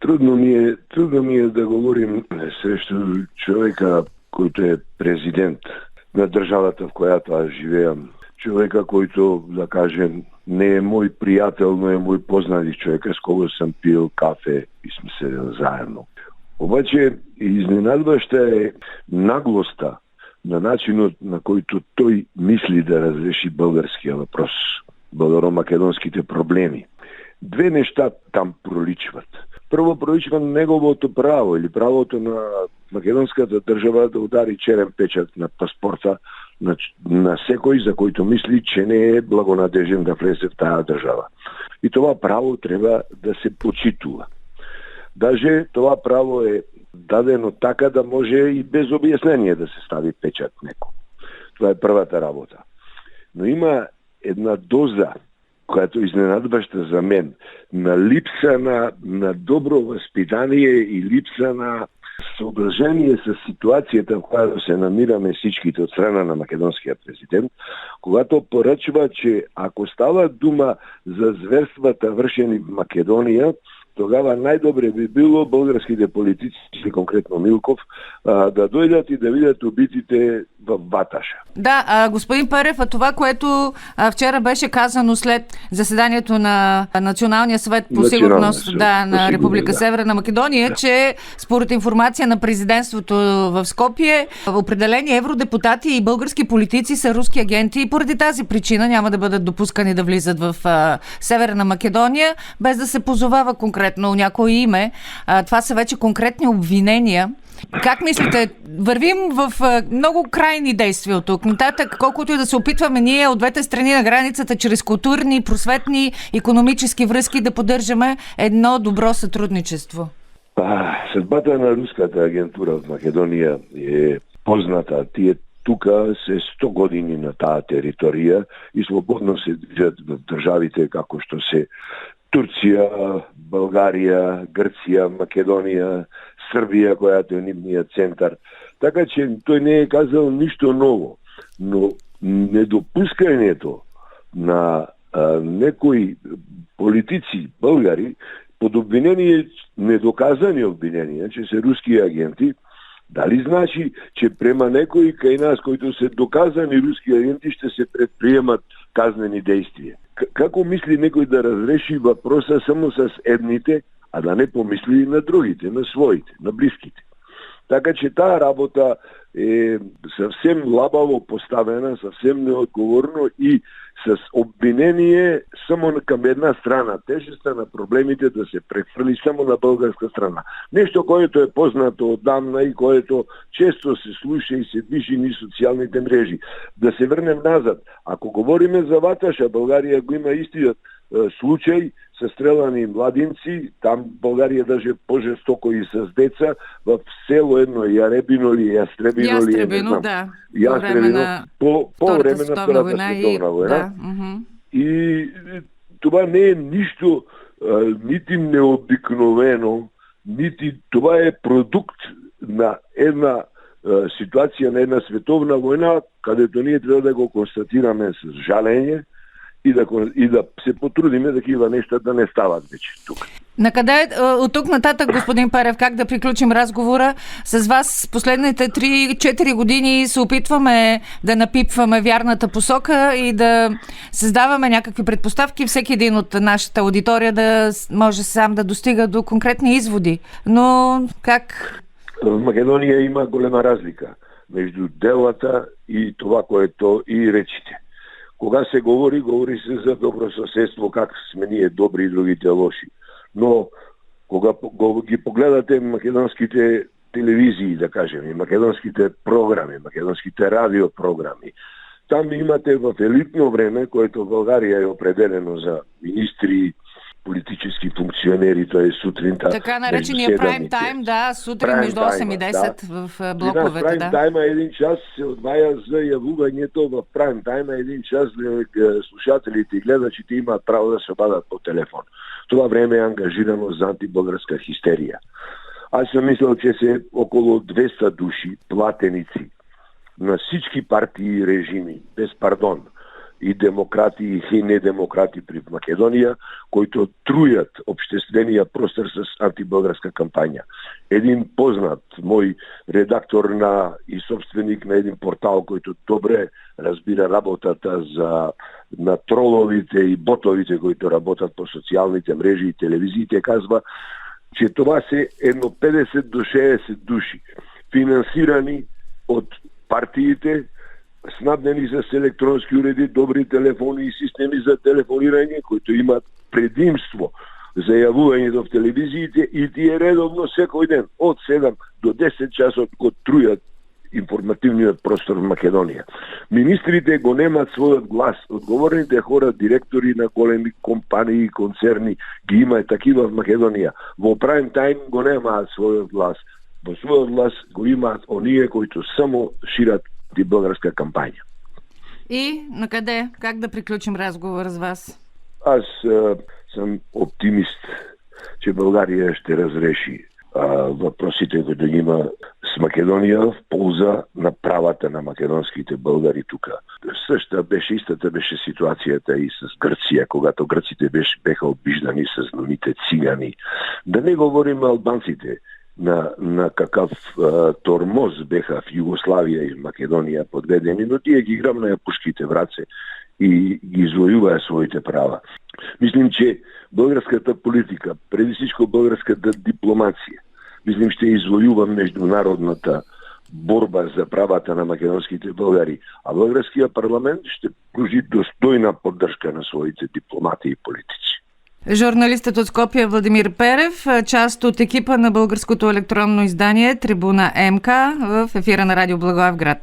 Трудно ми е да говорим срещу човека, който е президент на държавата, в която аз живеям. Човека, който, да кажем, не е мой приятел, но е мой познат човек, с кого съм пил кафе и сме седели заедно. Обаче изненадваща е наглостта на начинът, на който той мисли да разреши българския въпрос, българо-македонските проблеми. Две неща там проличват. Първо проличва неговото право или правото на македонската държава да удари черен печат на паспорта на секой, за който мисли, че не е благонадежен да влезе в тая държава. И това право трябва да се почитува. Даже това право е дадено така да може и без обяснение да се стави печат неко. Това е първата работа. Но има една доза, която е изненадваща за мен, на липса на добро възпитание и липса на съображение с ситуацията, в която се намираме всичките от страна на македонския президент, когато поръчва, че ако става дума за зверствата, вършени в Македония, тогава най-добре би било българските политици, конкретно Милков, да дойдат и да видят убитите в Баташа. Да, господин Перев, това, което вчера беше казано след заседанието на Националния съвет по сигурност на Република Северна Македония, че според информация на президентството в Скопие, определени евродепутати и български политици са руски агенти и поради тази причина няма да бъдат допускани да влизат в Северна Македония, без да се позовава конкретно някое име. Това са вече конкретни обвинения. Как мислите, вървим в много крайни действия от тук нататък, колкото и да се опитваме ние от двете страни на границата чрез културни, просветни, икономически връзки да поддържаме едно добро сътрудничество? Съдбата на руската агентура в Македония е позната. Тие тука се 100 години на тая територия и свободно се движат в държавите, како што се Турция, България, Гърция, Македония, Сърбия, която е нивният център. Така че той не е казал нищо ново. Но недопускането на некои политици, българи, под обвинение, недоказани обвинения, че са руски агенти, дали значи, че према некои кај нас, които са доказани руски агенти, ще се предприемат казнени действия? Како мисли некој да разреши въпроса само с едните, а да не помисли и на другите, на своите, на близките? Така че тая работа е съвсем лабаво поставена, съвсем неотговорно и с обвинение само към една страна. Тежестта на проблемите да се прехвърли само на българска страна. Нещо, което е познато отдавна и което често се слуша и се движи ни социалните мрежи. Да се върнем назад. Ако говориме за Ваташа, България го има истият случай с стрелани младинци, там България даже по-жестоко и с деца, в село едно Яребино или Ястребино ли, не знам. Да. Ястребино, по време на Втората световна война. И това не е нищо нити необикновено, нити това е продукт на една ситуация, на една световна война, където ние трябва да го констатираме с жаление, и да се потрудиме такива неща да не стават вече тук. Накъде от тук нататък, господин Перев, как да приключим разговора с вас? Последните 3-4 години се опитваме да напипваме вярната посока и да създаваме някакви предпоставки, всеки един от нашата аудитория да може сам да достига до конкретни изводи. Но как? В Македония има голема разлика между делата и това, което и речите. Кога се говори се за добросъседство, как сме ние добри и другите лоши. Но кога ги погледате македонските телевизии, да кажем, и македонските програми, македонските радиопрограми, там имате в елитно време, което в България е определено за министри, политически функционери, т.е. сутринта. Така наречения прайм тайм, да, сутрин между 8 и 10 в блоковете. Прайм тайма един час се отвая за явувањето в прайм тайма, един час слушателите и гледачите имат право да се обадат по телефон. Това време е ангажирано за антибългарска хистерия. Аз съм мислил, че се около 200 души, платеници на всички партии и режими, без пардон, и демократи и недемократи при Македонија, които трујат обществения простор с антибългарска кампања. Един познат мој редактор и собственик на един портал, който добре разбира работата на троловите и ботовите, които работат по социјалните мрежи и телевизиите, казва, че това се едно 50 до 60 души, финансирани од партиите, снабдени с електронски уреди, добри телефони и системи за телефонирање, които имат предимство за јавувањето в телевизиите и тие редовно секој ден од 7 до 10 часот го трујат информативниот простор в Македонија. Министрите го немаат својот глас. Одговорните хора, директори на големи компании и концерни ги имаат такива в Македонија. Во прайм тајм го немаат својот глас. Во својот глас го имаат оние които само шират антибългарска кампања. И на къде? Как да приключим разговор с вас? Аз съм оптимист, че България ще разреши въпросите, които има с Македонија в полза на правата на македонските българи тука. Истата беше ситуацијата и с Грција, когато грците беха обиждани с новите цигани. Да не говорим албанците, на какъв тормоз беха в Югославија и в Македонија подведени, но тие ги грабнаја пушките враце и ги извојуваја своите права. Мислим, че българската политика, преди всичко българската дипломација, мислим, ще извојува международната борба за правата на македонските българи, а българският парламент ще пружи достојна поддршка на своите дипломати и политици. Журналистът от Скопие Владимир Перев, част от екипа на българското електронно издание Трибуна МК в ефира на Радио Благоевград.